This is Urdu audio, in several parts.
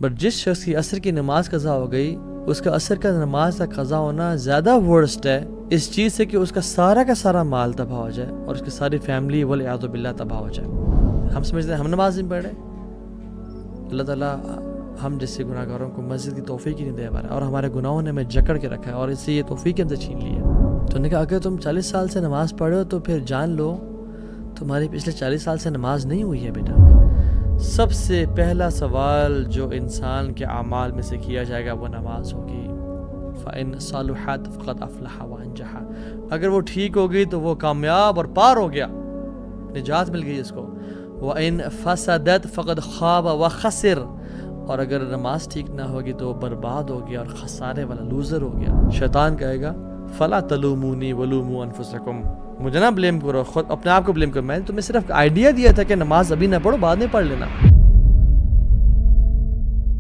بٹ جس شخص کی عصر کی نماز قضا ہو گئی اس کا عصر کا نماز کا قضا ہونا زیادہ ورسٹ ہے اس چیز سے کہ اس کا سارا مال تباہ ہو جائے اور اس کی ساری فیملی والعیاذ باللہ تباہ ہو جائے۔ ہم سمجھتے ہیں ہم نماز نہیں پڑھ رہے، اللہ تعالیٰ ہم جیسے گناہ گاروں کو مسجد کی توفیق ہی نہیں دے پا رہا، اور ہمارے گناہوں نے ہمیں جکڑ کے رکھا ہے اور اس سے یہ توفیق ہم سے چھین لی ہے۔ تو انہوں نے کہا اگر تم 40 سال سے نماز پڑھے ہو تو پھر جان لو تمہاری پچھلے 40 سال سے نماز نہیں ہوئی ہے بیٹا۔ سب سے پہلا سوال جو انسان کے اعمال میں سے کیا جائے گا وہ نماز ہوگی۔ فَإِن صَلُحَتْ فَقَدْ أَفْلَحَ وَأَنجَحَ، اگر وہ ٹھیک ہوگی تو وہ کامیاب اور پار ہو گیا، نجات مل گئی اس کو۔ وَإِن فَسَدَتْ فَقَدْ خَابَ وَخَسِرَ، اور اگر نماز ٹھیک نہ ہوگی تو برباد ہو گیا اور خسارے والا لوزر ہو گیا۔ شیطان کہے گا فَلَا تَلُومُونِي وَلُومُوا أَنفُسَكُمْ، مجھے نہ بلیم کرو، خود اپنے آپ کو بلیم کرو، میں نے تمہیں صرف آئیڈیا دیا تھا کہ نماز ابھی نہ پڑھو، بعد میں پڑھ لینا۔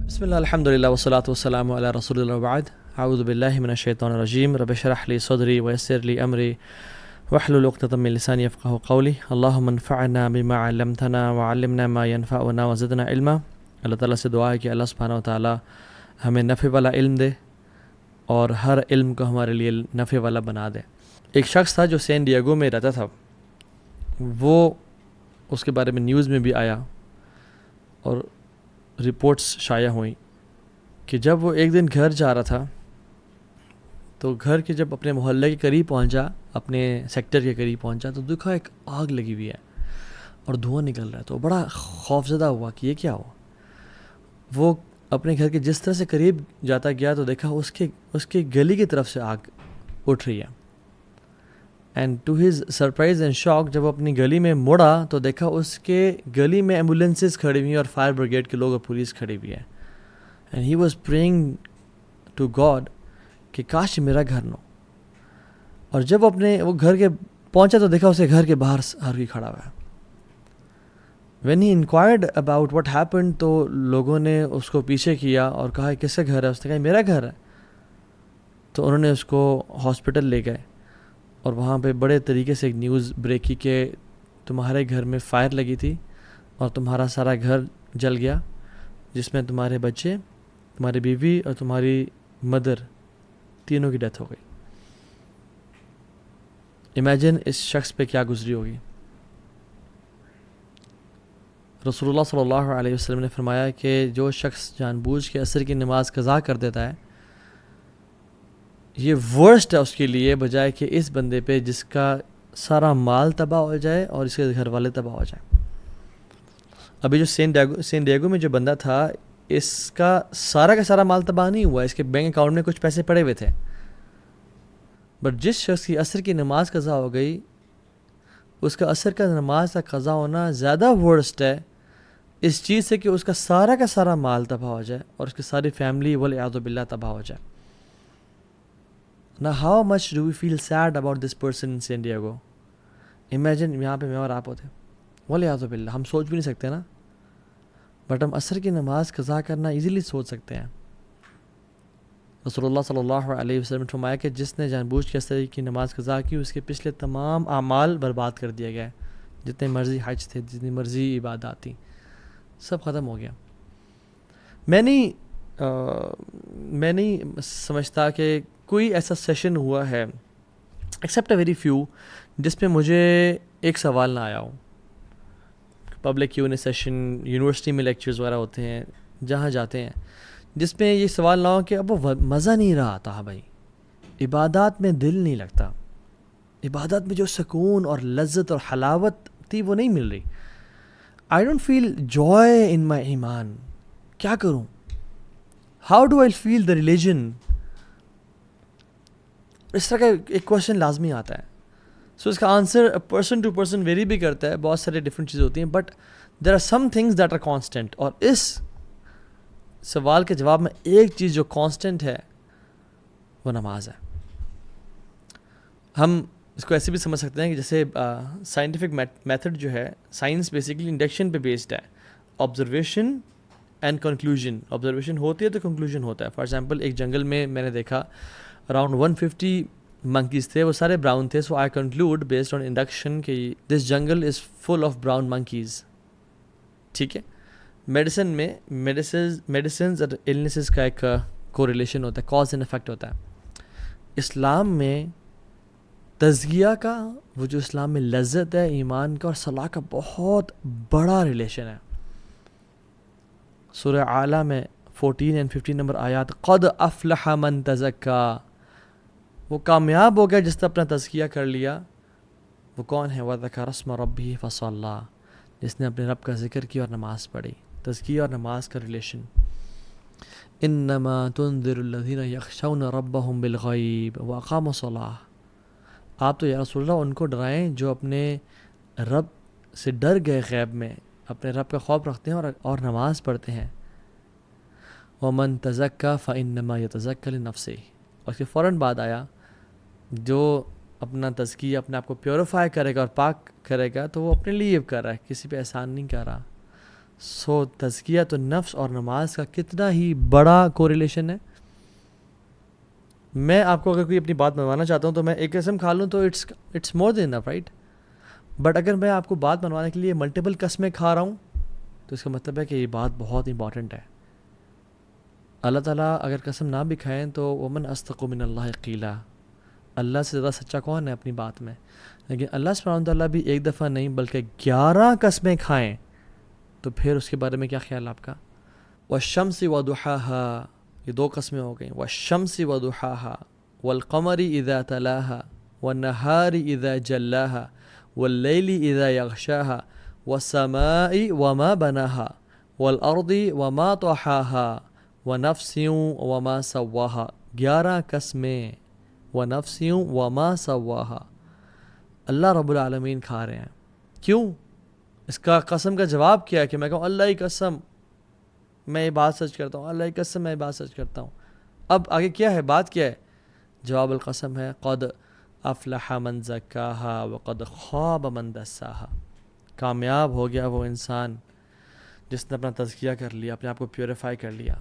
بسم اللہ الحمدللہ والصلاة والسلام علی رسول اللہ وبعد، اعوذ باللہ من الشیطان الرجیم، رب اشرح لی صدری ویسر لی امری واحلل عقدۃ من لسانی یفقہوا قولی، اللہم انفعنا بما علمتنا وعلمنا ما ينفعنا وزدنا علما۔ اللہ تعالیٰ سے دعا ہے کہ اللہ سبحانہ و تعالیٰ ہمیں نفع والا علم دے اور ہر علم کو ہمارے لیے نفع والا بنا دے۔ ایک شخص تھا جو سین ڈیگو میں رہتا تھا، وہ اس کے بارے میں نیوز میں بھی آیا اور رپورٹس شائع ہوئیں کہ جب وہ ایک دن گھر جا رہا تھا تو گھر کے جب اپنے محلے کے قریب پہنچا، اپنے سیکٹر کے قریب پہنچا تو دیکھا ایک آگ لگی ہوئی ہے اور دھواں نکل رہا ہے، تو بڑا خوفزدہ ہوا کہ یہ کیا ہوا۔ وہ اپنے گھر کے جس طرح سے قریب جاتا گیا تو دیکھا اس کے گلی کی طرف سے آگ اٹھ رہی ہے، and to his surprise and shock جب وہ اپنی گلی میں مڑا تو دیکھا اس کے گلی میں ایمبولینسز کھڑی ہوئی ہیں اور فائر بریگیڈ کے لوگ اور پولیس کھڑی ہوئی ہے، and he was praying to God کہ کاش میرا گھر نہ ہو۔ اور جب وہ گھر کے پہنچا تو دیکھا اسے گھر کے باہر ہر کوئی کھڑا ہوا ہے۔ When he enquired about what happened, تو لوگوں نے اس کو پیچھے کیا اور کہا کس کا گھر ہے، اس نے کہا میرا گھر ہے۔ تو انہوں نے اس کو ہاسپٹل لے گئے اور وہاں پہ بڑے طریقے سے ایک نیوز بریک کی کہ تمہارے گھر میں فائر لگی تھی اور تمہارا سارا گھر جل گیا، جس میں تمہارے بچے، تمہاری بیوی اور تمہاری مدر تینوں کی ڈیتھ ہو گئی۔ امیجن اس شخص پہ کیا گزری ہوگی۔ رسول اللہ صلی اللہ علیہ وسلم نے فرمایا کہ جو شخص جان بوجھ کے عصر کی نماز قضا کر دیتا ہے یہ ورسٹ ہے اس کے لیے، بجائے کہ اس بندے پہ جس کا سارا مال تباہ ہو جائے اور اس کے گھر والے تباہ ہو جائیں۔ ابھی جو سین ڈیگو میں جو بندہ تھا اس کا سارا مال تباہ نہیں ہوا، اس کے بینک اکاؤنٹ میں کچھ پیسے پڑے ہوئے تھے، بٹ جس شخص کی عصر کی نماز قضا ہو گئی اس کا عصر کا نماز کا قضا ہونا زیادہ ورسٹ ہے اس چیز سے کہ اس کا سارا مال تباہ ہو جائے اور اس کی ساری فیملی والعیاذ باللہ تباہ ہو جائے۔ Now how much do we feel sad about this person in San Diego? Imagine یہاں پہ میں اور آپ ہوتے، والعیاذ باللہ، ہم سوچ بھی نہیں سکتے نا، بٹ ہم عصر کی نماز قضا کرنا ایزیلی سوچ سکتے ہیں۔ رسول اللہ صلی اللہ علیہ وسلم نے فرمایا کہ جس نے جان بوجھ کے عصر کی نماز قضا کی اس کے پچھلے تمام اعمال برباد کر دیا گئے، جتنے مرضی حج تھے، جتنی مرضی عبادات تھیں، سب ختم ہو گیا۔ میں نہیں سمجھتا کہ کوئی ایسا سیشن ہوا ہے ایکسیپٹ اے ویری فیو جس پہ مجھے ایک سوال نہ آیا ہو۔ Public Q and A session, university میں لیکچرز وغیرہ ہوتے ہیں جہاں جاتے ہیں، جس میں یہ سوال نہ ہو کہ اب وہ مزہ نہیں رہا آتا بھائی، عبادات میں دل نہیں لگتا، عبادت میں جو سکون اور لذت اور حلاوت تھی وہ نہیں مل رہی، I don't feel joy in my ایمان، کیا کروں؟ How do I feel the religion؟ اس طرح کا ایک کوشچن لازمی آتا ہے۔ سو اس کا answer person to person vary بھی کرتا ہے، بہت سارے ڈفرینٹ چیزیں ہوتی ہیں، but there are some things that are constant, اور اس سوال کے جواب میں ایک چیز جو کانسٹنٹ ہے وہ نماز ہے۔ ہم اس کو ایسے بھی سمجھ سکتے ہیں کہ جیسے سائنٹیفک میتھڈ جو ہے، سائنس بیسیکلی انڈکشن پہ بیسڈ ہے، آبزرویشن اینڈ کنکلوژن، آبزرویشن ہوتی ہے تو کنکلوژن ہوتا ہے۔ فار ایگزامپل ایک جنگل میں نے دیکھا اراؤنڈ 150 monkeys تھے، وہ سارے براؤن تھے، so I conclude based on induction کہ this jungle is full of brown monkeys، ٹھیک ہے۔ میڈیسن میں میڈیسنز اور النیسز کا ایک کوریلیشن ہوتا ہے، کاز اینڈ افیکٹ ہوتا ہے۔ اسلام میں تزکیہ کا، وہ جو اسلام میں لذت ہے ایمان کا اور صلاح کا، بہت بڑا ریلیشن ہے۔ سورہ اعلیٰ میں 14 اور 15 نمبر آیات، قد افلح من تزکا، وہ کامیاب ہو گیا جس نے اپنا تزکیہ کر لیا۔ وہ کون ہے؟ وذکر اسم ربہ فصلی، جس نے اپنے رب کا ذکر کیا اور نماز پڑھی۔ تزکیہ اور نماز کا ریلیشن۔ انما تنذر الذین یخشون ربهم بالغیب واقاموا الصلاۃ، آپ تو یا رسول اللہ ان کو ڈرائیں جو اپنے رب سے ڈر گئے، غیب میں اپنے رب کا خوف رکھتے ہیں اور نماز پڑھتے ہیں۔ ومن تزکا فانما یتزکی لنفسہ، اور اس کے فوراً بعد آیا جو اپنا تزکیہ، اپنے آپ کو پیوریفائی کرے گا اور پاک کرے گا تو وہ اپنے لیے کر رہا ہے، کسی پہ احسان نہیں کر رہا۔ سو تزکیہ تو نفس اور نماز کا کتنا ہی بڑا کوریلیشن ہے۔ میں آپ کو اگر کوئی اپنی بات منوانا چاہتا ہوں تو میں ایک قسم کھا لوں تو it's more than enough, right? But اگر میں آپ کو بات منوانے کے لیے ملٹیپل قسمیں کھا رہا ہوں تو اس کا مطلب ہے کہ یہ بات بہت امپورٹنٹ ہے۔ اللہ تعالیٰ اگر قسم نہ بھی کھائیں تو ومن اصدق من اللہ قیلا، اللہ سے زیادہ سچا کون ہے اپنی بات میں؟ لیکن اللہ سبحانہ وتعالیٰ بھی ایک دفعہ نہیں بلکہ 11 قسمیں کھائیں تو پھر اس کے بارے میں کیا خیال آپ کا؟ والشمس وضحاها، یہ 2 قسمیں ہو گئیں، والشمس وضحاها والقمر اذا تلاها والنہار اذا جلاها واللیل اذا یغشاها والسماء وما بناها والارض وما طحاها ونفس وما سواها، 11 قسمیں، ونفس وما سواها۔ اللہ رب العالمین کھا رہے ہیں، کیوں؟ اس کا قسم کا جواب کیا ہے کہ میں کہوں اللہ کی قسم میں یہ بات سچ کرتا ہوں، اللہ کی قسم میں یہ بات سچ کرتا ہوں۔ اب آگے کیا ہے، بات کیا ہے؟ جواب القسم ہے قد افلح من زکاها وقد خاب من دساها، کامیاب ہو گیا وہ انسان جس نے اپنا تزکیہ کر لیا، اپنے آپ کو پیوریفائی کر لیا۔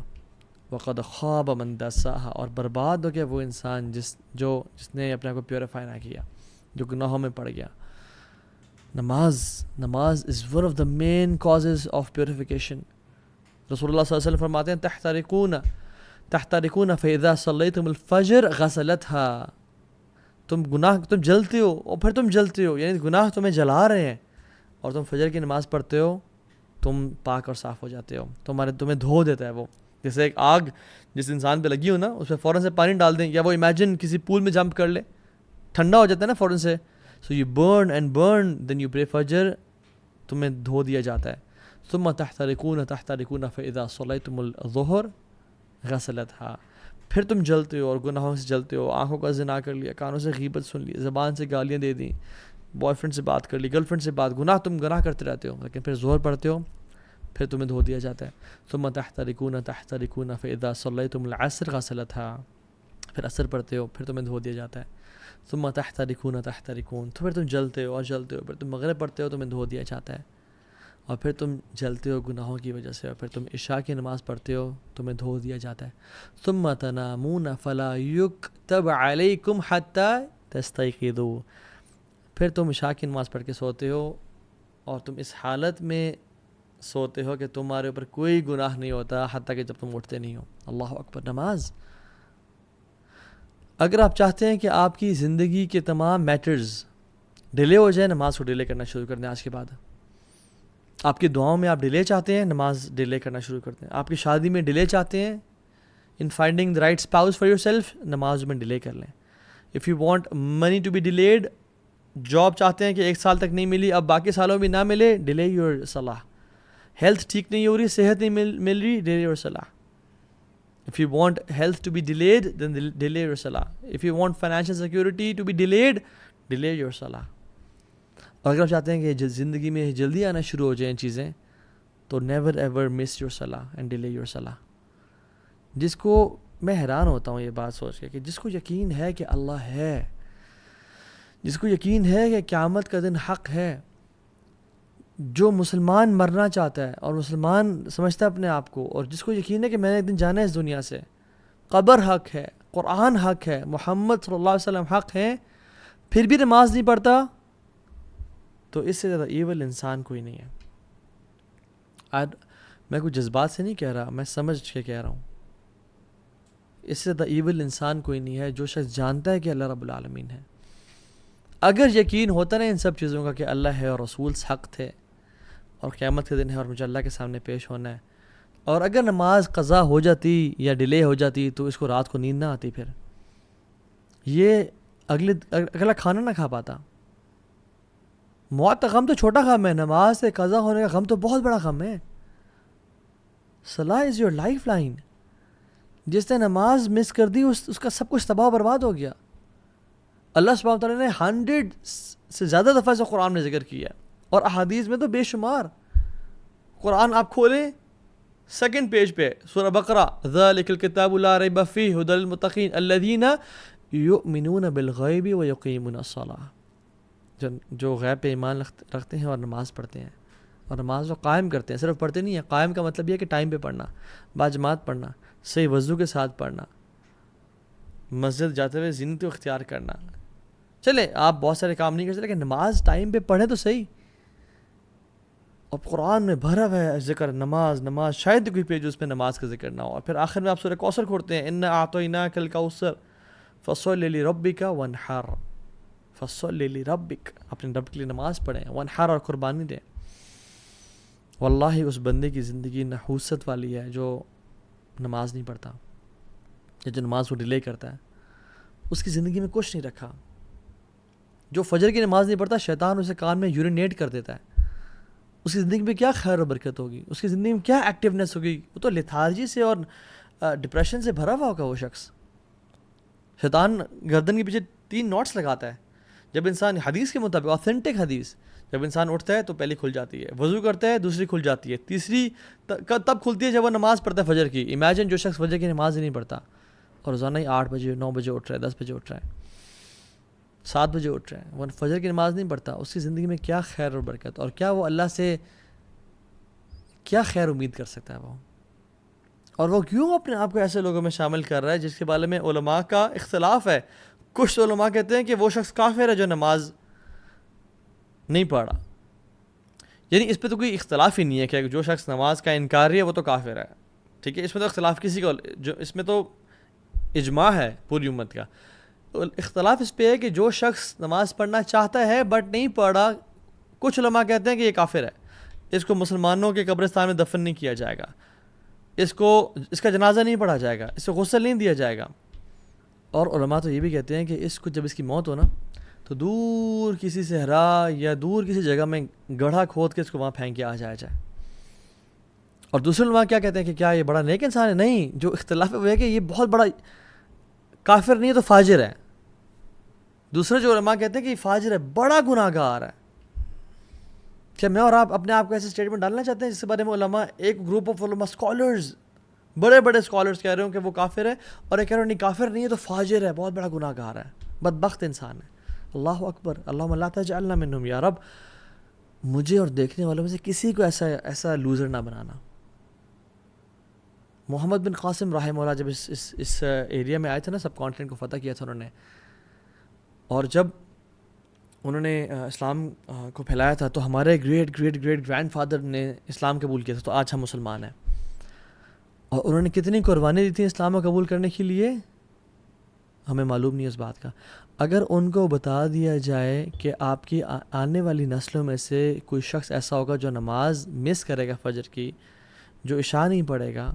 وقد خاب من دساها، اور برباد ہو گیا وہ انسان جس نے اپنے آپ کو پیوریفائی نہ کیا، جو گناہوں میں پڑ گیا۔ نماز is one of the main causes of purification. رسول اللہ صلی اللہ علیہ وسلم فرماتے ہیں تحترقون فاذا صلیتم الفجر غسلتها، تم جلتے ہو اور پھر تم جلتے ہو، یعنی گناہ تمہیں جلا رہے ہیں، اور تم فجر کی نماز پڑھتے ہو تم پاک اور صاف ہو جاتے ہو، تمہیں دھو دیتا ہے وہ۔ جیسے ایک آگ جس انسان پہ لگی ہو نا، اس پہ فوراً سے پانی ڈال دیں، یا وہ امیجن کسی پول میں جمپ کر لے، ٹھنڈا ہو جاتا ہے نا فوراً سے، so you burn and burn then you pray Fajr, تمہیں دھو دیا جاتا ہے۔ ثم تحترقون فاذا صلیتم الظہر غسلتها، پھر تم جلتے ہو اور گناہوں سے جلتے ہو، آنکھوں کا زنا کر لیا، کانوں سے غیبت سن لی، زبان سے گالیاں دے دیں، بوائے فرینڈ سے بات کر لی، گرل فرینڈ سے بات، گناہ کرتے رہتے ہو، لیکن پھر ظہر پڑھتے ہو پھر تمہیں دھو دیا جاتا ہے۔ ثم تحترقون فاذا صلیتم العصر غسلتها، پھر عصر پڑھتے ہو پھر تمہیں دھو دیا جاتا ہے۔ ثم تحترقون تو پھر تم جلتے ہو اور جلتے ہو، پھر تم مغرب پڑھتے ہو تمہیں دھو دیا جاتا ہے، اور پھر تم جلتے ہو گناہوں کی وجہ سے، اور پھر تم عشاء کی نماز پڑھتے ہو تمہیں دھو دیا جاتا ہے۔ ثم تنامون فلا یکتب علیکم حتی تستیقظوا، پھر تم عشاء کی نماز پڑھ کے سوتے ہو اور تم اس حالت میں سوتے ہو کہ تمہارے اوپر کوئی گناہ نہیں ہوتا حتیٰ کہ جب تم اٹھتے نہیں ہو۔ اللہ اکبر۔ نماز، اگر آپ چاہتے ہیں کہ آپ کی زندگی کے تمام میٹرز ڈیلے ہو جائیں، نماز کو ڈیلے کرنا شروع کر دیں آج کے بعد۔ آپ کی دعاؤں میں آپ ڈیلے چاہتے ہیں، نماز ڈیلے کرنا شروع کر دیں۔ آپ کی شادی میں ڈیلے چاہتے ہیں، in finding the right spouse for yourself، نماز میں ڈیلے کر لیں۔ if you want money to be delayed، job چاہتے ہیں کہ 1 سال تک نہیں ملی، اب باقی سالوں میں نہ ملے، ڈیلے یور صلاح۔ ہیلتھ ٹھیک نہیں ہو رہی، صحت نہیں مل رہی، ڈیلے یور صلاح۔ if you want health to be delayed then delay your salah. if you want financial security to be delayed، delay your salah۔ اور اگر آپ چاہتے ہیں کہ زندگی میں جلدی آنا شروع ہو جائیں چیزیں تو never ever miss your salah and delay your salah۔ جس کو میں حیران ہوتا ہوں یہ بات سوچ کے کہ جس کو یقین ہے کہ اللہ ہے، جس کو یقین ہے کہ قیامت کا دن حق ہے، جو مسلمان مرنا چاہتا ہے اور مسلمان سمجھتا ہے اپنے آپ کو، اور جس کو یقین ہے کہ میں نے ایک دن جانا ہے اس دنیا سے، قبر حق ہے، قرآن حق ہے، محمد صلی اللہ علیہ وسلم حق ہے، پھر بھی نماز نہیں پڑھتا، تو اس سے زیادہ ایول انسان کوئی نہیں ہے۔ میں کوئی جذبات سے نہیں کہہ رہا، میں سمجھ کے کہہ رہا ہوں. اس سے زیادہ ایول انسان کوئی نہیں ہے جو شخص جانتا ہے کہ اللہ رب العالمین ہے. اگر یقین ہوتا نا ان سب چیزوں کا کہ اللہ ہے اور رسول حق تھے اور قیامت کے دن ہے اور مجھے اللہ کے سامنے پیش ہونا ہے، اور اگر نماز قضا ہو جاتی یا ڈیلے ہو جاتی تو اس کو رات کو نیند نہ آتی، پھر یہ اگلا کھانا نہ کھا پاتا. موت کا غم تو چھوٹا غم ہے، نماز سے قضا ہونے کا غم تو بہت بڑا غم ہے. صلاح از یور لائف لائن. جس نے نماز مس کر دی اس کا سب کچھ تباہ برباد ہو گیا. اللہ سبحانہ وتعالیٰ نے 100 سے زیادہ دفعہ سے قرآن میں ذکر کیا اور احادیث میں تو بے شمار. قرآن آپ کھولیں 2nd پیج پہ سورہ بقرہ، ذَلِكَ الْكِتَابُ لَا رَيْبَ فِيهِ هُدًى لِلْمُتَّقِينَ الَّذِينَ يُؤْمِنُونَ بِالْغَيْبِ وَيُقِيمُونَ الصَّلَاةَ، جو غیب پہ ایمان رکھتے ہیں اور نماز پڑھتے ہیں اور نماز کو قائم کرتے ہیں. صرف پڑھتے نہیں ہیں، قائم کا مطلب یہ ہے کہ ٹائم پہ پڑھنا، باجماعت پڑھنا، صحیح وضو کے ساتھ پڑھنا، مسجد جاتے ہوئے زینت اختیار کرنا. چلے آپ بہت سارے کام نہیں کر سکتے لیکن نماز ٹائم پہ پڑھیں تو صحیح. اور قرآن میں بھرا ہوا ہے ذکر نماز، شاید کوئی پیج اس میں نماز کا ذکر نہ ہو. اور پھر آخر میں آپ سورہ کوثر کھولتے ہیں، اِنَّا أَعْطَيْنَاكَ الْكَوْثَرَ فَصَلِّ لِرَبِّكَ وَانْحَرْ. فَصَلِّ لِرَبِّكَ، اپنے رب کے لیے نماز پڑھیں، وانحر، اور قربانی دیں. واللہ اس بندے کی زندگی نحوست والی ہے جو نماز نہیں پڑھتا یا جو نماز کو ڈیلے کرتا ہے. اس کی زندگی میں کچھ نہیں رکھا. جو فجر کی نماز نہیں پڑھتا، شیطان اسے کان میں یورینیٹ کر دیتا ہے. اس کی زندگی میں کیا خیر و برکت ہوگی، اس کی زندگی میں کیا ایکٹیونیس ہوگی. وہ تو لیتھارجی سے اور ڈپریشن سے بھرا ہوا ہوگا وہ شخص. شیطان گردن کے پیچھے 3 نوٹس لگاتا ہے. جب انسان حدیث کے مطابق، آتھینٹک حدیث، جب انسان اٹھتا ہے تو پہلی کھل جاتی ہے، وضو کرتا ہے دوسری کھل جاتی ہے، تیسری تب کھلتی ہے جب وہ نماز پڑھتا ہے فجر کی. امیجن جو شخص فجر کی نماز ہی نہیں پڑھتا اور روزانہ ہی 8 بجے 9 بجے اٹھ رہا ہے، 10 بجے اٹھ رہا ہے، 7 بجے اٹھ رہا ہے، وہ فجر کی نماز نہیں پڑھتا. اس کی زندگی میں کیا خیر اور برکت، اور کیا وہ اللہ سے کیا خیر امید کر سکتا ہے وہ. اور وہ کیوں اپنے آپ کو ایسے لوگوں میں شامل کر رہا ہے جس کے بارے میں علماء کا اختلاف ہے. کچھ علماء کہتے ہیں کہ وہ شخص کافر ہے جو نماز نہیں پڑھا. یعنی اس پہ تو کوئی اختلاف ہی نہیں ہے کہ جو شخص نماز کا انکاری ہے وہ تو کافر ہے. ٹھیک ہے، اس میں تو اختلاف کسی کا، جو اس میں تو اجماع ہے پوری امت کا. اختلاف اس پہ ہے کہ جو شخص نماز پڑھنا چاہتا ہے بٹ نہیں پڑھا، کچھ علماء کہتے ہیں کہ یہ کافر ہے، اس کو مسلمانوں کے قبرستان میں دفن نہیں کیا جائے گا، اس کا جنازہ نہیں پڑھا جائے گا، اس کو غسل نہیں دیا جائے گا. اور علماء تو یہ بھی کہتے ہیں کہ اس کو جب اس کی موت ہو نا تو دور کسی صحرا یا دور کسی جگہ میں گڑھا کھود کے اس کو وہاں پھینک کے آ جائے. اور دوسرے علماء کیا کہتے ہیں کہ کیا یہ بڑا نیک انسان ہے؟ نہیں، جو اختلاف ہے وہ ہے کہ یہ بہت بڑا کافر نہیں ہے تو فاجر ہے. دوسرے جو علماء کہتے ہیں کہ یہ فاجر ہے، بڑا گناہ گار ہے. کیا میں اور آپ اپنے آپ کو ایسے اسٹیٹمنٹ ڈالنا چاہتے ہیں جس کے بارے میں علماء، ایک گروپ آف علماء اسکالرز، بڑے بڑے اسکالرز کہہ رہے ہوں کہ وہ کافر ہے، اور ایک کہہ رہے ہیں نہیں کافر نہیں ہے تو فاجر ہے، بہت بڑا گناہ گار ہے، بدبخت انسان ہے. اللہ اکبر، اللہم لا تجعلنا منہم. یا رب مجھے اور دیکھنے والوں میں سے کسی کو ایسا لوزر نہ بنانا. محمد بن قاسم رحمہ اللہ جب اس ایریا میں آئے تھے نا، سب کانٹیننٹ کو فتح کیا تھا انہوں نے، اور جب انہوں نے اسلام کو پھیلایا تھا تو ہمارے گریٹ گرینڈ فادر نے اسلام قبول کیا تھا، تو آج ہم مسلمان ہیں. اور انہوں نے کتنی قربانی دی تھی اسلام کو قبول کرنے کے لیے ہمیں معلوم نہیں اس بات کا. اگر ان کو بتا دیا جائے کہ آپ کی آنے والی نسلوں میں سے کوئی شخص ایسا ہوگا جو نماز مس کرے گا فجر کی، جو عشاء نہیں پڑھے گا،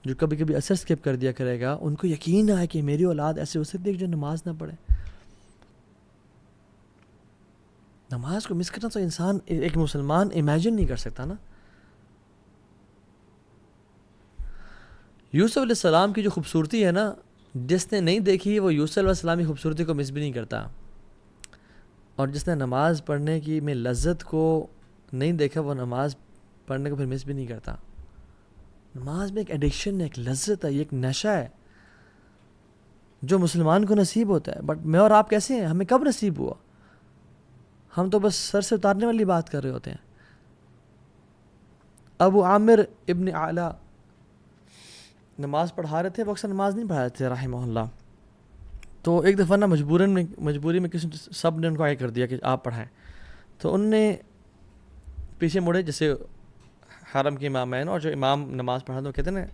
جو کبھی کبھی اثر سکپ کر دیا کرے گا، ان کو یقین آئے کہ میری اولاد ایسے ہو سکتی ہے جو نماز نہ پڑھے. نماز کو مس کرنا تو انسان، ایک مسلمان امیجن نہیں کر سکتا نا. یوسف علیہ السلام کی جو خوبصورتی ہے نا، جس نے نہیں دیکھی وہ یوسف علیہ السلام کی خوبصورتی کو مس بھی نہیں کرتا، اور جس نے نماز پڑھنے کی میں لذت کو نہیں دیکھا وہ نماز پڑھنے کو پھر مس بھی نہیں کرتا. نماز میں ایک ایڈکشن ہے، ایک لذت ہے، یہ ایک نشہ ہے جو مسلمان کو نصیب ہوتا ہے. بٹ میں اور آپ کیسے ہیں؟ ہمیں کب نصیب ہوا؟ ہم تو بس سر سے اتارنے والی بات کر رہے ہوتے ہیں. ابو عامر ابن اعلیٰ نماز پڑھا رہے تھے، وہ اکثر نماز نہیں پڑھا رہے تھے رحمہ اللہ. تو ایک دفعہ نا مجبوری میں کسی سب نے ان کو آگے کر دیا کہ آپ پڑھائیں. تو ان نے پیچھے مڑے، جیسے حرم کے امامین اور جو امام نماز پڑھا تو کہتے ہیں نا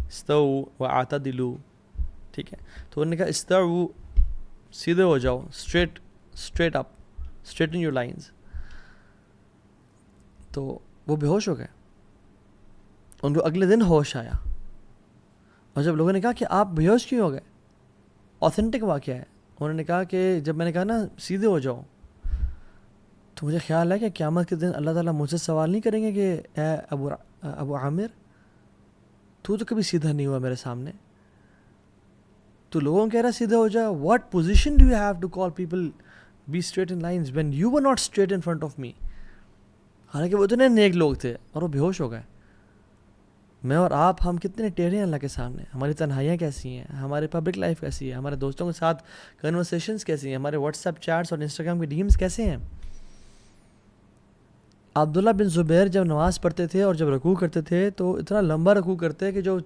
استو واعتدلوا، ٹھیک ہے، تو انہوں نے کہا استو، سیدھے ہو جاؤ، straight up, straighten your lines. تو وہ بے ہوش ہو گئے. ان کو اگلے دن ہوش آیا، اور جب لوگوں نے کہا کہ آپ بے ہوش کیوں ہو گئے، اوتھینٹک واقعہ ہے، انہوں نے کہا کہ جب میں نے کہا نا سیدھے ہو جاؤ، تو مجھے خیال ہے کہ قیامت کے دن اللہ تعالیٰ مجھ سے سوال نہیں کریں گے کہ اے ابو عامر تو کبھی سیدھا نہیں ہوا میرے سامنے، تو لوگوں کہہ رہا سیدھا ہو جا. What position do you have to call people be straight in lines when you were not straight in front of me. حالانکہ وہ اتنے نیک لوگ تھے اور وہ بے ہوش ہو گئے. میں اور آپ ہم کتنے ٹیڑھے ہیں اللہ کے سامنے. ہماری تنہائیاں کیسی ہیں، ہماری پبلک لائف کیسی ہے، ہمارے دوستوں کے ساتھ کنورسیشنز کیسی ہیں، ہمارے واٹس ایپ چیٹس اور انسٹاگرام کے ڈیمز کیسے ہیں. عبداللہ بن زبیر جب نماز پڑھتے تھے اور جب رکوع کرتے تھے تو اتنا لمبا رکوع کرتے کہ جو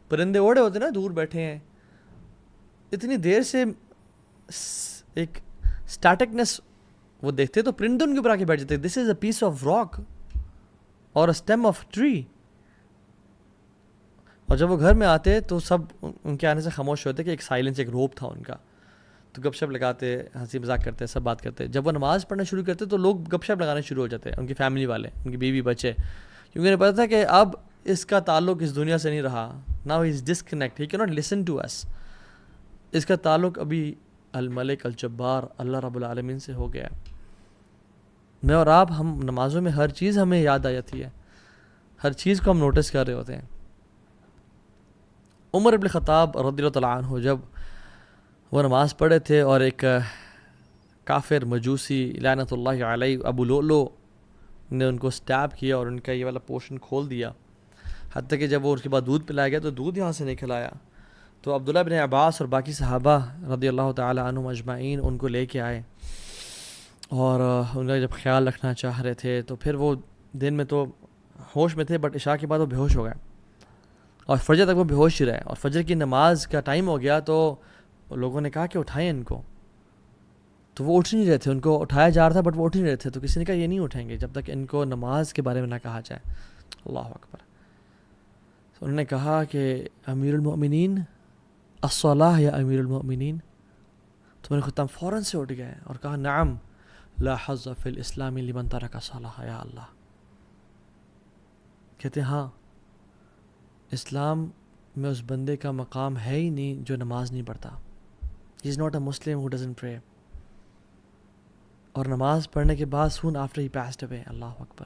پرندے اوڑے ہوتے نا دور بیٹھے ہیں، اتنی دیر سے ایک اسٹیٹکنس وہ دیکھتے تو پرندے ان کے اوپر آ کے بیٹھ جاتے. دس از اے پیس آف راک اور اسٹیم آف ٹری. اور جب وہ گھر میں آتے تو سب ان کے آنے سے خاموش ہوتے کہ ایک سائلنس، ایک روپ تھا ان کا. تو گپ شپ لگاتے، ہنسی مذاق کرتے، سب بات کرتے. جب وہ نماز پڑھنا شروع کرتے تو لوگ گپ شپ لگانے شروع ہو جاتے، ان کی فیملی والے، ان کی بیوی بچے، کیونکہ انہیں پتا تھا کہ اب اس کا تعلق اس دنیا سے نہیں رہا. ناؤ ہی از ڈسکنیکٹ، ہی کی ناٹ لسن ٹو اس. اس کا تعلق ابھی الملک الجبار اللہ رب العالمین سے ہو گیا. میں اور آپ ہم نمازوں میں ہر چیز ہمیں یاد آ جاتی ہے، ہر چیز کو ہم نوٹس کر رہے ہوتے ہیں. عمر بن خطاب رضی اللہ تعالیٰ عنہ جب وہ نماز پڑھے تھے اور ایک کافر مجوسی لعنت اللہ علیہ ابو لؤلؤ نے ان کو سٹیپ کیا اور ان کا یہ والا پورشن کھول دیا، حتیٰ کہ جب وہ اس کے بعد دودھ پلایا گیا تو دودھ یہاں سے نہیں کھلایا. تو عبداللہ بن عباس اور باقی صحابہ رضی اللہ تعالیٰ عنہم اجمعین ان کو لے کے آئے اور ان کا جب خیال رکھنا چاہ رہے تھے تو پھر وہ دن میں تو ہوش میں تھے، بٹ عشاء کے بعد وہ بے ہوش ہو گئے اور فجر تک وہ بے ہوش ہی رہے. اور فجر کی نماز کا ٹائم ہو گیا تو لوگوں نے کہا کہ اٹھائیں ان کو، تو وہ اٹھ نہیں رہے تھے. ان کو اٹھایا جا رہا تھا بٹ وہ اٹھ نہیں رہے تھے. تو کسی نے کہا یہ نہیں اٹھیں گے جب تک ان کو نماز کے بارے میں نہ کہا جائے. اللہ اکبر. تو انہوں نے کہا کہ امیر المؤمنین الصلاۃ یا امیر المؤمنین. تو میں نے خطاب فوراً سے اٹھ گئے اور کہا نعم لا حظ فی الاسلام لمن ترک الصلاۃ یا اللہ. کہتے ہیں ہاں، اسلام میں اس بندے کا مقام ہے ہی نہیں جو نماز نہیں پڑھتا. ہی is not a Muslim who doesn't پرے. اور نماز پڑھنے کے بعد سون آفٹر ہی پاسڈ اوے. اللہ اکبر.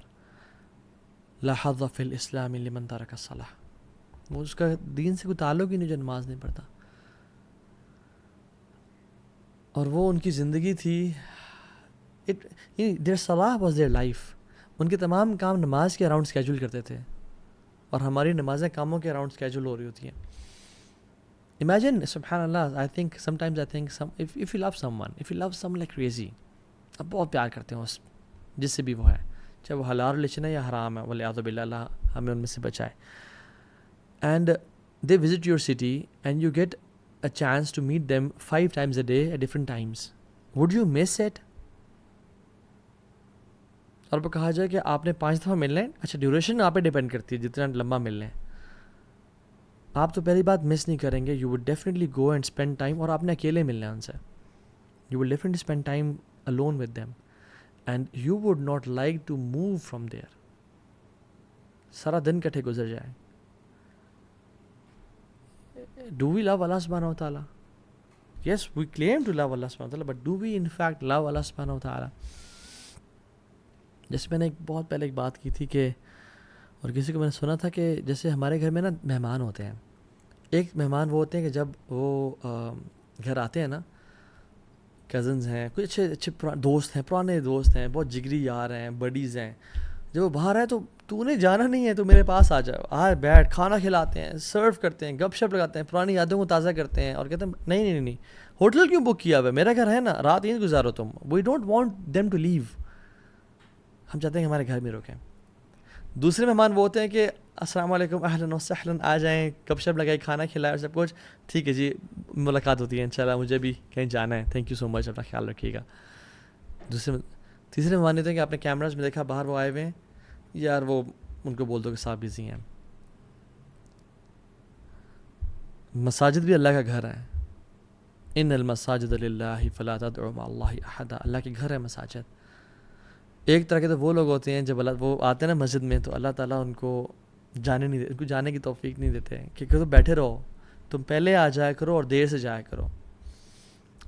لا حظ فی الاسلام لمن ترک الصلاۃ. وہ اس کا دین سے کوئی تعلق ہی نہیں جو نماز نہیں پڑھتا. اور وہ ان کی زندگی تھی. their صلاح was their life. ان کے تمام کام نماز کے اراؤنڈ اسکیجول کرتے تھے اور ہماری نمازیں کاموں کے اراؤنڈ اسکیجول ہو رہی ہوتی ہیں. Imagine, سبحان اللہ, sometimes I think if you love someone like crazy, آپ بہت پیار کرتے ہیں اس جس سے بھی وہ ہے، چاہے وہ حلال ریلیشن ہے یا حرام ہے، والعیاذ باللہ، اللہ ہمیں ان میں سے بچائے. And they visit your city and you get a chance to meet them 5 times a day at different times. Would you miss it? اور وہ کہا جائے کہ آپ نے 5 دفعہ ملنا ہے. اچھا ڈیوریشن آپ پہ ڈیپینڈ کرتی ہے جتنا لمبا ملنا ہے. آپ تو پہلی بات مس نہیں کریں گے. You would definitely go and spend time. اور آپ نے اکیلے ملنا ہے ان سے. You will definitely spend time alone with them. And you would not like to move from there. سارا دن کٹھے گزر جائے. Do we love Allah subhanahu wa ta'ala? Yes, we claim to love Allah subhanahu wa ta'ala, but do we in fact love Allah subhanahu wa ta'ala? جیسے میں نے بہت پہلے ایک بات کی تھی کہ، اور کسی کو میں نے سنا تھا کہ جیسے ہمارے گھر میں نا مہمان ہوتے ہیں. ایک مہمان وہ ہوتے ہیں کہ جب وہ گھر آتے ہیں نا، کزنز ہیں، کچھ اچھے دوست ہیں، پرانے دوست ہیں، بہت جگری یار ہیں، بڈیز ہیں. جب وہ باہر آئے تو انہیں جانا نہیں ہے، تو میرے پاس آ جاؤ، بیٹھ، کھانا کھلاتے ہیں، سرو کرتے ہیں، گپ شپ لگاتے ہیں، پرانی یادوں کو تازہ کرتے ہیں اور کہتے ہیں نہیں ہوٹل کیوں بک کیا ہوا ہے، میرا گھر ہے نا، رات یہیں گزارو تم. We don't want them to leave. ہم چاہتے ہیں کہ ہمارے گھر میں رکیں. دوسرے مہمان وہ ہوتے ہیں کہ السلام علیکم، اہلاً وسہلاً، آ جائیں، گپ شپ لگائیں، کھانا کھلائیں اور سب کچھ ٹھیک ہے جی، ملاقات ہوتی ہے انشاءاللہ، مجھے بھی کہیں جانا ہے، تھینک یو سو مچ، اپنا خیال رکھیے گا. تیسرے مہمان ہوتے ہیں کہ آپ نے کیمراز میں دیکھا باہر وہ آئے ہوئے ہیں، یار وہ ان کو بول دو کہ صاحب بزی ہیں. مساجد بھی اللہ کا گھر ہے. ان المساجد للہ فلا تدعوا مع اللہ احدا. اللہ کے گھر ہے مساجد. ایک طرح کے تو وہ لوگ ہوتے ہیں جب وہ آتے ہیں نا مسجد میں تو اللہ تعالیٰ ان کو ان کو جانے کی توفیق نہیں دیتے کہ تم بیٹھے رہو, تم پہلے آ جایا کرو اور دیر سے جایا کرو,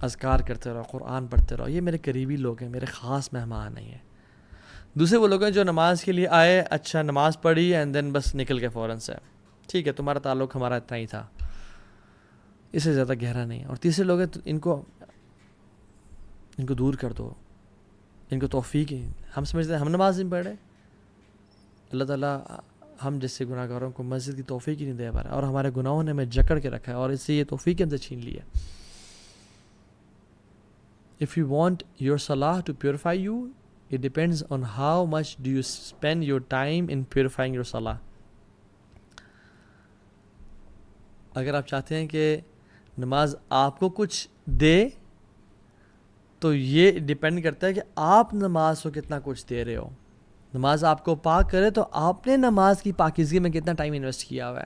اذکار کرتے رہو, قرآن پڑھتے رہو. یہ میرے قریبی لوگ ہیں, میرے خاص مہمان نہیں ہیں. دوسرے وہ لوگ ہیں جو نماز کے لیے آئے, اچھا نماز پڑھی اینڈ دین بس نکل کے فوراً سے, ٹھیک ہے تمہارا تعلق ہمارا اتنا ہی تھا, اس سے زیادہ گہرا نہیں. اور تیسرے لوگ ہیں ان کو دور کر دو, ان کو توفیق ہی. ہم سمجھتے ہیں ہم نماز نہیں پڑھ رہے, اللہ تعالیٰ ہم جیسے گناہ گاروں کو مسجد کی توفیق ہی نہیں دے پا رہا, اور ہمارے گناہوں نے ہمیں جکڑ کے رکھا ہے اور اس سے یہ توفیق ہم سے چھین لی ہے. If you want your salah to purify you, it depends on how much do you spend your time in purifying your salah. اگر آپ چاہتے ہیں کہ نماز آپ کو کچھ دے تو یہ ڈیپینڈ کرتا ہے کہ آپ نماز کو کتنا کچھ دے رہے ہو. نماز آپ کو پاک کرے تو آپ نے نماز کی پاکیزگی میں کتنا ٹائم انویسٹ کیا ہوا ہے.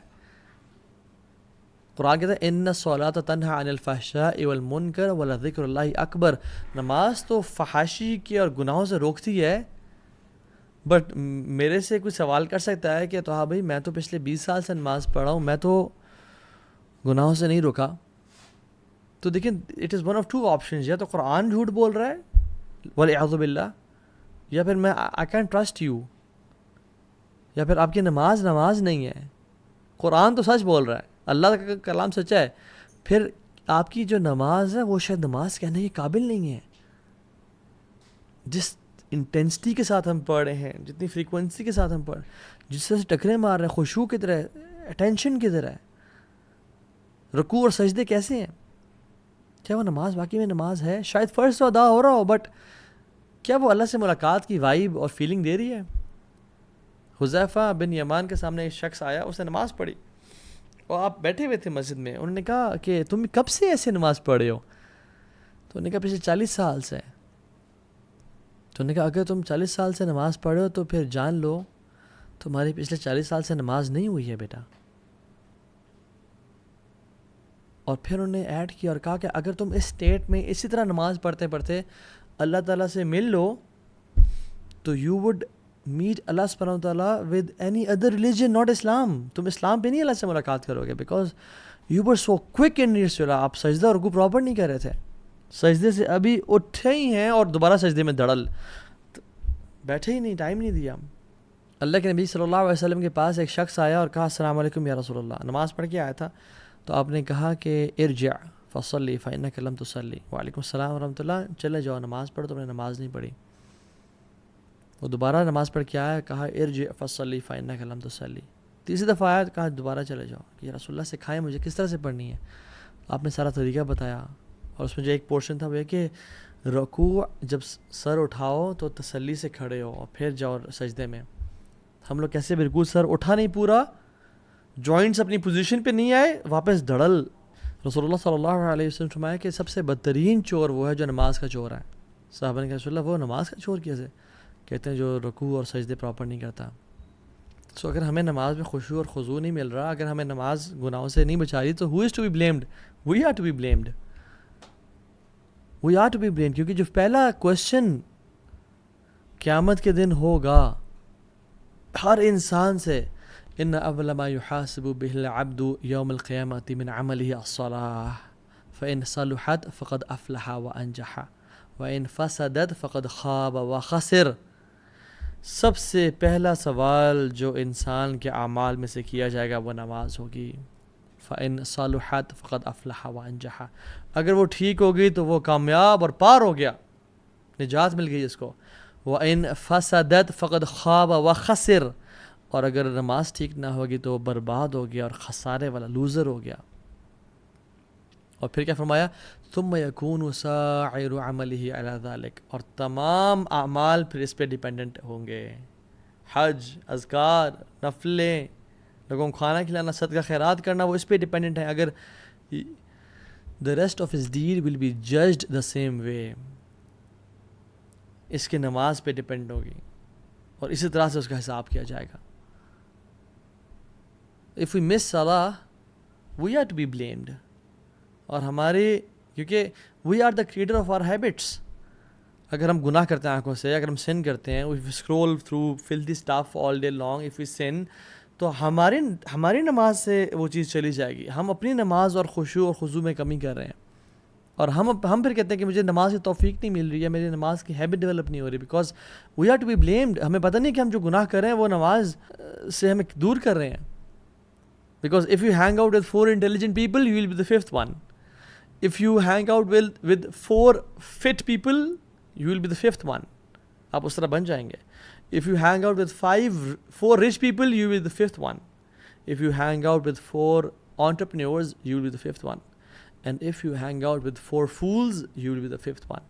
قرآن کہتا ہے ان الصلاۃ تنہی عن الفحشاء والمنکر ولذکر اللہ اکبر. نماز تو فحاشی کی اور گناہوں سے روکتی ہے, بٹ میرے سے کوئی سوال کر سکتا ہے کہ تو ہاں بھائی میں تو پچھلے 20 سال سے نماز پڑھا ہوں, میں تو گناہوں سے نہیں روکا. تو دیکھیں it is one of two options, یا تو قرآن جھوٹ بول رہا ہے والعیاذ باللہ, یا پھر میں آئی کین ٹرسٹ یو, یا پھر آپ کی نماز نہیں ہے. قرآن تو سچ بول رہا ہے, اللہ کا کلام سچا ہے, پھر آپ کی جو نماز ہے وہ شاید نماز کہنے کے قابل نہیں ہے. جس انٹینسٹی کے ساتھ ہم پڑھ رہے ہیں, جتنی فریکوینسی کے ساتھ ہم پڑھ رہے ہیں, جس طرح سے ٹکرے مار رہے ہیں, خشوع کی طرح, اٹینشن کی طرح, رکوع اور سجدے کیسے ہیں, کیا وہ نماز واقعی میں نماز ہے؟ شاید فرض تو ادا ہو رہا ہو, بٹ کیا وہ اللہ سے ملاقات کی وائب اور فیلنگ دے رہی ہے؟ حذیفہ بن یمان کے سامنے ایک شخص آیا, اس نے نماز پڑھی اور آپ بیٹھے ہوئے تھے مسجد میں. انہوں نے کہا کہ تم کب سے ایسے نماز پڑھ رہے ہو؟ تو انہوں نے کہا پچھلے 40 سال سے. تو انہوں نے کہا اگر تم 40 سال سے نماز پڑھ رہے ہو تو پھر جان لو تمہاری پچھلے 40 سال سے نماز نہیں ہوئی ہے بیٹا. اور پھر انہوں نے ایڈ کیا اور کہا کہ اگر تم اس اسٹیٹ میں اسی طرح نماز پڑھتے پڑھتے اللہ تعالیٰ سے مل لو تو یو وڈ میٹ اللہ سبحانہ و تعالیٰ with any other religion not Islam. تم اسلام پہ نہیں اللہ سے ملاقات کرو گے, because you were so quick in your صلاح. آپ سجدہ اور رکوع پراپر نہیں کر رہے تھے, سجدے سے ابھی اٹھے ہی ہیں اور دوبارہ سجدے میں دڑل, بیٹھے ہی نہیں, ٹائم نہیں دیا. اللہ کے نبی صلی اللہ علیہ وسلم کے پاس ایک شخص آیا اور کہا السلام علیکم یا رسول اللہ. نماز پڑھ کے آیا تھا, تو آپ نے کہا کہ ارجع فصلی فإنک لم تصلی. وعلیکم السلام ورحمۃ اللہ, چلے جاؤ نماز پڑھو, تم نے نماز نہیں پڑھی. وہ دوبارہ نماز پڑھ کے آیا, کہا ارجع فصلی فإنک لم تصلی. تیسری دفعہ آیا, کہا دوبارہ چلے جاؤ کہ رسول اللہ سکھائیں مجھے کس طرح سے پڑھنی ہے. آپ نے سارا طریقہ بتایا, اور اس میں جو ایک پورشن تھا وہ یہ کہ رکوع جب سر اٹھاؤ تو تسلی سے کھڑے ہو اور پھر جاؤ سجدے میں. ہم لوگ کیسے بالکل سر اٹھا نہیں پورا, جوائنٹس اپنی پوزیشن پہ نہیں آئے, واپس دھڑل. رسول اللہ صلی اللہ علیہ وسلم فرمایا کہ سب سے بدترین چور وہ ہے جو نماز کا چور ہے. صحابہ نے کہا رسول اللہ وہ نماز کا چور کیسے؟ کہتے ہیں جو رکوع اور سجدے پراپر نہیں کرتا. سو اگر ہمیں نماز میں خشوع اور خضوع نہیں مل رہا, اگر ہمیں نماز گناہوں سے نہیں بچا رہی, تو who is to be blamed? We are to be blamed. We are to be blamed, کیونکہ جو پہلا کوشچن قیامت کے دن ہوگا ہر انسان سے, ان اول ما يحاسب به العبد يوم القيامة من عمله الصلاة فإن صلحت فقد أفلح وأنجح وإن فسدت فقد خاب وخسر. سب سے پہلا سوال جو انسان کے اعمال میں سے کیا جائے گا وہ نماز ہوگی. فإن صلحت فقد أفلح وأنجح. اگر وہ ٹھیک ہوگی تو وہ کامیاب اور پار ہو گیا, نجات مل گئی اس کو. وإن فسدت فقد خاب وخسر. اور اگر نماز ٹھیک نہ ہوگی تو وہ برباد ہو گیا اور خسارے والا, لوزر ہو گیا. اور پھر کیا فرمایا, ثم يكون سائر عمله على ذلك. اور تمام اعمال پھر اس پہ ڈیپینڈنٹ ہوں گے. حج, اذکار, نفلیں, لوگوں کو کھانا کھلانا, صدقہ خیرات کرنا, وہ اس پہ ڈیپینڈنٹ ہے. اگر the rest of his deed will be judged the same way. اس کی نماز پہ ڈیپینڈ ہوگی اور اسی طرح سے اس کا حساب کیا جائے گا. if we miss salah we are to be blamed. اور ہمارے کیونکہ we are the creator of our habits. اگر ہم گناہ کرتے ہیں آنکھوں سے, اگر ہم sin کرتے ہیں, if we scroll through filthy stuff all day long, if we sin, تو ہماری نماز سے وہ چیز چلی جائے گی. ہم اپنی نماز اور خشوع اور خضوع میں کمی کر رہے ہیں, اور ہم پھر کہتے ہیں کہ مجھے نماز کی توفیق نہیں مل رہی ہے, میری نماز کی ہیبٹ ڈیولپ نہیں ہو رہی, because we are to be blamed. ہمیں پتہ نہیں کہ ہم جو گناہ کر رہے ہیں وہ نماز سے ہمیں دور کر رہے ہیں. Because if you hang out with 4 intelligent people you will be the 5th one. If you hang out with 4 fit people you will be the 5th one. آپ اس طرح بن جائیں گے. If you hang out with 4 rich people you will be the 5th one. If you hang out with 4 entrepreneurs you will be the 5th one. And if you hang out with 4 fools you will be the 5th one.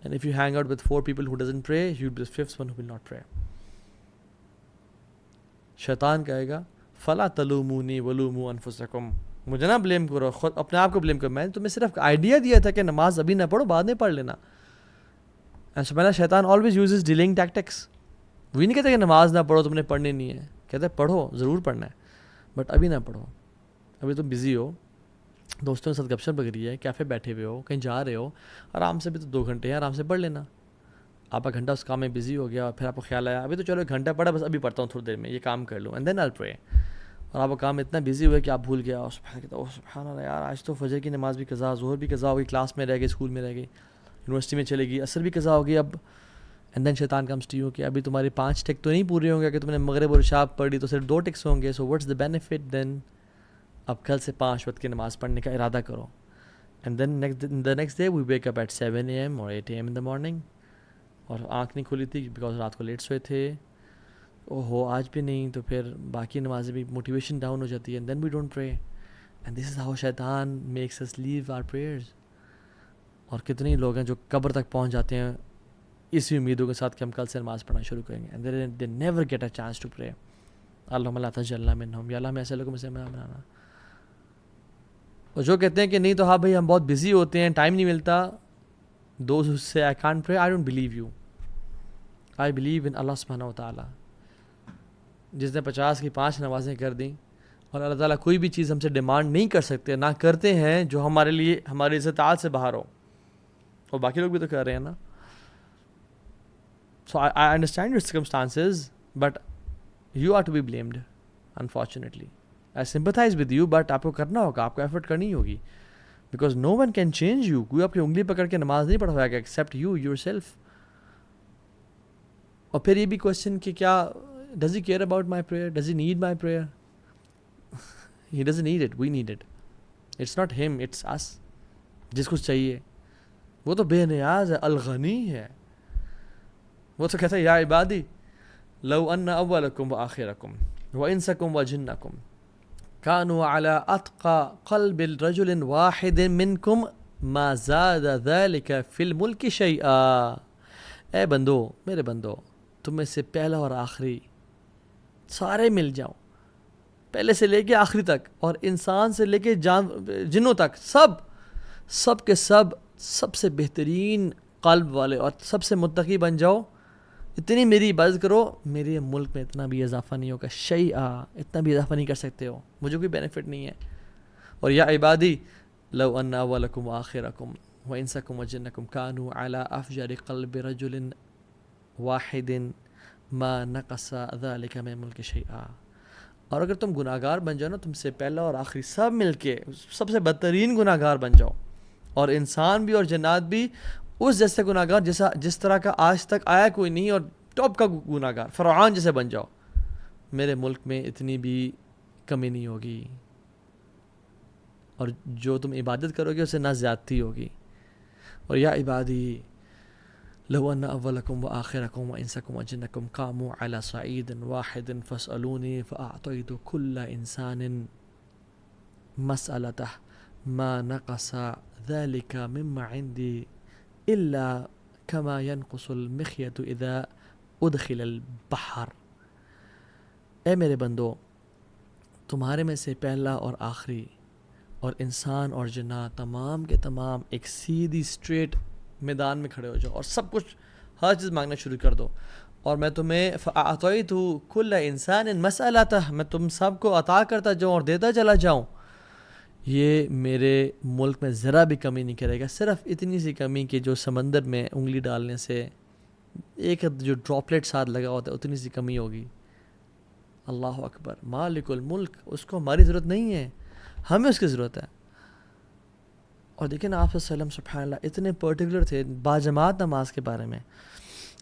And if you hang out with 4 people who doesn't pray you will be the 5th one who will not pray. شیطان کہے گا فلا تلومونی ولوموا انفسکم, مجھے نہ بلیم کرو, خود اپنے آپ کو بلیم کرو, میں نے تمہیں صرف آئیڈیا دیا تھا کہ نماز ابھی نہ پڑھو, بعد میں پڑھ لینا. سبحان شیطان always uses delaying tactics. وہی نہیں کہتے کہ نماز نہ پڑھو, تم نے پڑھنی نہیں ہے, کہتے ہیں پڑھو, ضرور پڑھنا ہے, بٹ ابھی نہ پڑھو, ابھی تم بزی ہو, دوستوں کے ساتھ گپ شپ لگ رہی ہے, کیفے بیٹھے ہوئے ہو, کہیں جا رہے ہو, آرام سے بھی تو 2 گھنٹے ہیں, آرام سے پڑھ لینا. آپ کا گھنٹہ اس کام میں بزی ہو گیا, اور پھر آپ کو خیال آیا ابھی تو چلو 1 گھنٹہ پڑھا, بس ابھی پڑھتا ہوں تھوڑی دیر میں, یہ کام کر لوں, اینڈ دین آئی پرے. اور آپ کا کام اتنا بزی ہوئے کہ آپ بھول گیا, اور سبحان اللہ یار آج تو فجر کی نماز بھی قضا, ظہر بھی قضا ہو گئی, کلاس میں رہ گئی, اسکول میں رہ گئی, یونیورسٹی میں چلے گئی, عصر بھی قضا ہو گئی اب. اینڈ دین شیطان کمز ٹو یو کہ ابھی تمہاری 5 ٹک تو نہیں پورے ہوں گے, کہ تم نے مغرب اور عشاء پڑھی تو صرف 2 ٹکس ہوں گے, سو واٹس دا بینیفٹ دین. اب کل سے 5 وقت کی نماز پڑھنے کا ارادہ کرو. And then the next day we wake up at 7 AM or 8 AM in the morning, اور آنکھ نہیں کھلی تھی بیکاز رات کو لیٹ سوئے تھے, اوہو آج بھی نہیں, تو پھر باقی نمازیں بھی موٹیویشن ڈاؤن ہو جاتی ہے, and then we don't pray. And this is how Shaitan makes us leave our prayers. اور کتنے لوگ ہیں جو قبر تک پہنچ جاتے ہیں اسی امیدوں کے ساتھ کہ ہم کل سے نماز پڑھنا شروع کریں گے, and they never get a chance to pray. اللہم لا تجعلنا منہم, یا اللہ ہمیں ایسے لوگوں میں سے بنانا. اور جو کہتے ہیں کہ نہیں تو ہاں بھائی ہم بہت بزی ہوتے ہیں, ٹائم نہیں ملتا, دوز ہو سے I can't pray, I don't believe you. I believe in اللہ سبحانہ و تعالیٰ. جس نے 50 کی 5 نمازیں کر دیں, اور اللہ تعالیٰ کوئی بھی چیز ہم سے ڈیمانڈ نہیں کر سکتے, نہ کرتے ہیں جو ہمارے لیے ہماری استطاعت سے باہر ہو, اور باقی لوگ بھی تو کر رہے ہیں نا. So I understand your circumstances, but you are to be blamed, unfortunately. I sympathize with you, but آپ کو کرنا ہوگا, آپ کو ایفرٹ کرنی ہوگی, because no one can change you. کوئی آپ کی انگلی پکڑ کے نماز نہیں پڑھوائے گا except you yourself. اور پھر یہ بھی کوشچن کہ کیا does he care about my prayer? Does he need my prayer? He doesn't need it, we need it. It's not him, it's us. جس کو چاہیے وہ تو بے نیاز ہے, الغنی ہے. وہ تو کہتا ہے یا عبادی لو ان اولکم وآخرکم وانسکم وجنکم كانوا على اتقى قلب رجل واحد منکم ما زاد ذلك في الملک شیئا. اے بندو, میرے بندو, تم میں سے پہلا اور آخری سارے مل جاؤ, پہلے سے لے کے آخری تک, اور انسان سے لے کے جنوں تک, سب کے سب سے بہترین قلب والے اور سب سے متقی بن جاؤ, اتنی میری عبادت کرو, میرے ملک میں اتنا بھی اضافہ نہیں ہوگا, شیئا, اتنا بھی اضافہ نہیں کر سکتے ہو, مجھے کوئی بینیفٹ نہیں ہے. اور یا عبادی لو ان اولکم وآخرکم وانسکم وجنکم كانوا على افجر قلب رجل واحد ما نقص ذلك من ملک شیئا. اور اگر تم گناہگار بن جاؤ نا, تم سے پہلا اور آخری سب مل کے سب سے بدترین گناہگار بن جاؤ, اور انسان بھی اور جنات بھی اس جیسے گناہگار جس طرح کا آج تک آیا کوئی نہیں, اور ٹاپ کا گناہگار فرعون جیسے بن جاؤ, میرے ملک میں اتنی بھی کمی نہیں ہوگی, اور جو تم عبادت کرو گے اسے نہ زیادتی ہوگی. اور یا عبادی لو ان اولکم وآخرکم وانسکم وجنکم قاموا على صعید واحد فاسألونی فاعطیت کل انسان مسألته ما نقص ذلك مما عندي الا كما ينقص المخيط اذا ادخل البحر. اے میرے بندو, تمہارے میں سے پہلا اور آخری اور انسان اور جنات تمام کے تمام ایک سیدھی اسٹریٹ میدان میں کھڑے ہو جاؤ, اور سب کچھ ہر چیز مانگنا شروع کر دو, اور میں تمہیں فَأَعْطَيْتُ كُلَّ إِنسَانٍ مَسْأَلَتَهُ، میں تم سب کو عطا کرتا جاؤں اور دیتا چلا جاؤں. یہ میرے ملک میں ذرا بھی کمی نہیں کرے گا. صرف اتنی سی کمی کہ جو سمندر میں انگلی ڈالنے سے ایک جو ڈراپلیٹ ساتھ لگا ہوتا ہے اتنی سی کمی ہوگی. اللہ اکبر. مالک الملک، اس کو ہماری ضرورت نہیں ہے، ہمیں اس کی ضرورت ہے. اور دیکھیں نا آپ صلی اللہ علیہ وسلم سبحان اللہ اتنے پرٹیکولر تھے باجماعت نماز کے بارے میں.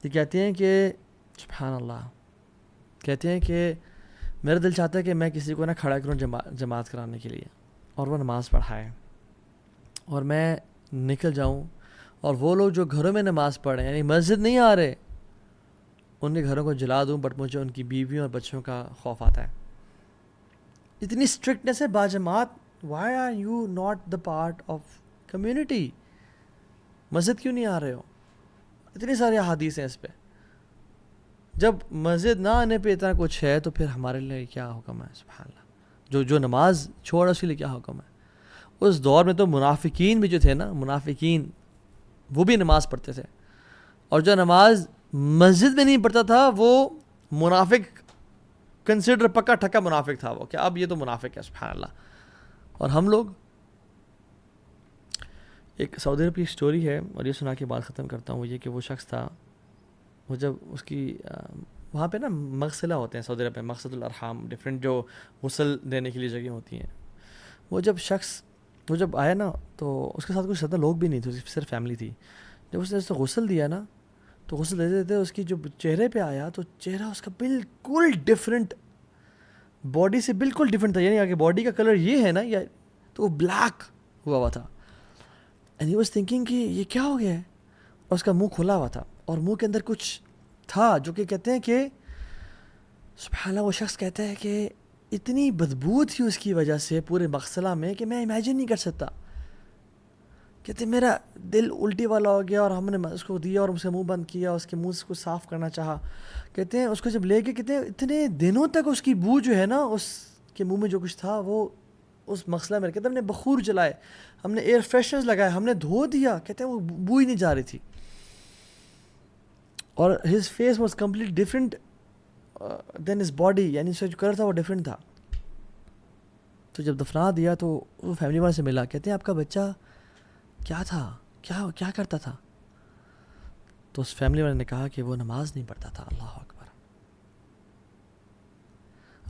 یہ کہتے ہیں کہ سبحان اللہ، کہتے ہیں کہ میرا دل چاہتا ہے کہ میں کسی کو نہ کھڑا کروں جماعت کرانے کے لیے اور وہ نماز پڑھائے، اور میں نکل جاؤں، اور وہ لوگ جو گھروں میں نماز پڑھ رہے ہیں یعنی مسجد نہیں آ رہے، ان کے گھروں کو جلا دوں، بٹ مجھے ان کی بیویوں اور بچوں کا خوف آتا ہے. اتنی اسٹرکٹنس ہے باجماعت. Why are you not the part of community? مسجد کیوں نہیں آ رہے ہو؟ اتنی ساری احادیث ہیں اس پہ. جب مسجد نہ آنے پہ اتنا کچھ ہے تو پھر ہمارے لیے کیا حکم ہے؟ سبحان اللہ. جو نماز چھوڑا اس کے لیے کیا حکم ہے؟ اس دور میں تو منافقین بھی جو تھے نا، منافقین وہ بھی نماز پڑھتے تھے، اور جو نماز مسجد میں نہیں پڑھتا تھا وہ منافق کنسیڈر، پکا ٹھکا منافق تھا وہ، کہ اب یہ تو منافق ہے. سبحان اللہ. اور ہم لوگ، ایک سعودی عرب کی سٹوری ہے اور یہ سنا کے بعد ختم کرتا ہوں. وہ یہ کہ وہ شخص تھا، وہ جب اس کی وہاں پہ نا مغسلہ ہوتے ہیں سعودی عرب میں، مقصد الارحام، ڈفرینٹ جو غسل دینے کے لیے جگہ ہوتی ہیں. وہ جب آیا نا تو اس کے ساتھ کچھ زیادہ لوگ بھی نہیں تھے، صرف فیملی تھی. جب اس نے اس کو غسل دیا نا تو غسل دیتے دیتے اس کی جو چہرے پہ آیا تو چہرہ اس کا بالکل ڈفرینٹ، باڈی سے بالکل ڈفرینٹ تھا. یعنی آگے باڈی کا کلر یہ ہے نا، یا تو وہ بلیک ہوا تھا. اینڈ ہی واز تھنکنگ کہ یہ کیا ہو گیا ہے. اور اس کا منہ کھلا ہوا تھا اور منہ کے اندر کچھ تھا جو کہ کہتے ہیں کہ سبحان اللہ، وہ شخص کہتا ہے کہ اتنی بدبو تھی اس کی وجہ سے پورے مغسلہ میں کہ میں امیجن نہیں کر سکتا. کہتے میرا دل الٹی والا ہو گیا، اور ہم نے اس کو دیا اور اس کا منہ بند کیا، اس کے منہ سے کچھ صاف کرنا چاہا. کہتے ہیں اس کو جب لے کے، کہتے ہیں اتنے دنوں تک اس کی بو جو ہے نا، اس کے منہ میں جو کچھ تھا وہ اس مغسلہ میں، کہتے ہیں ہم نے بخور جلائے، ہم نے ایئر فریشنرز لگائے، ہم نے دھو دیا، کہتے ہیں وہ بو ہی نہیں جا رہی تھی. اور his face was complete different than his body, یعنی اس کا جو کلر تھا وہ ڈفرینٹ تھا. تو جب دفنا دیا تو وہ فیملی والے سے ملا، کہتے ہیں آپ کا بچہ کیا تھا، کیا کرتا تھا؟ تو اس فیملی والے نے کہا کہ وہ نماز نہیں پڑھتا تھا. اللہ اکبر.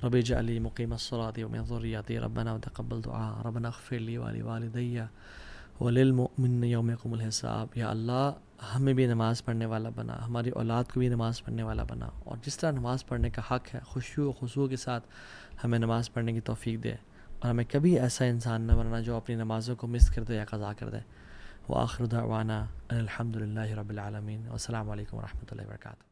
رب اجعل لی مقیم الصلاۃ ومن ذریتی ربنا وتقبل دعاء ربنا اغفر لی ولوالدی وللمؤمنین یوم یقوم الحساب. یا اللہ ہمیں بھی نماز پڑھنے والا بنا، ہماری اولاد کو بھی نماز پڑھنے والا بنا، اور جس طرح نماز پڑھنے کا حق ہے خشوع و خضوع کے ساتھ ہمیں نماز پڑھنے کی توفیق دے، اور ہمیں کبھی ایسا انسان نہ بننا جو اپنی نمازوں کو مس کر دے یا قضا کر دے. وآخر دعوانا ان الحمد للہ رب العالمین، والسلام علیکم ورحمۃ اللہ وبرکاتہ.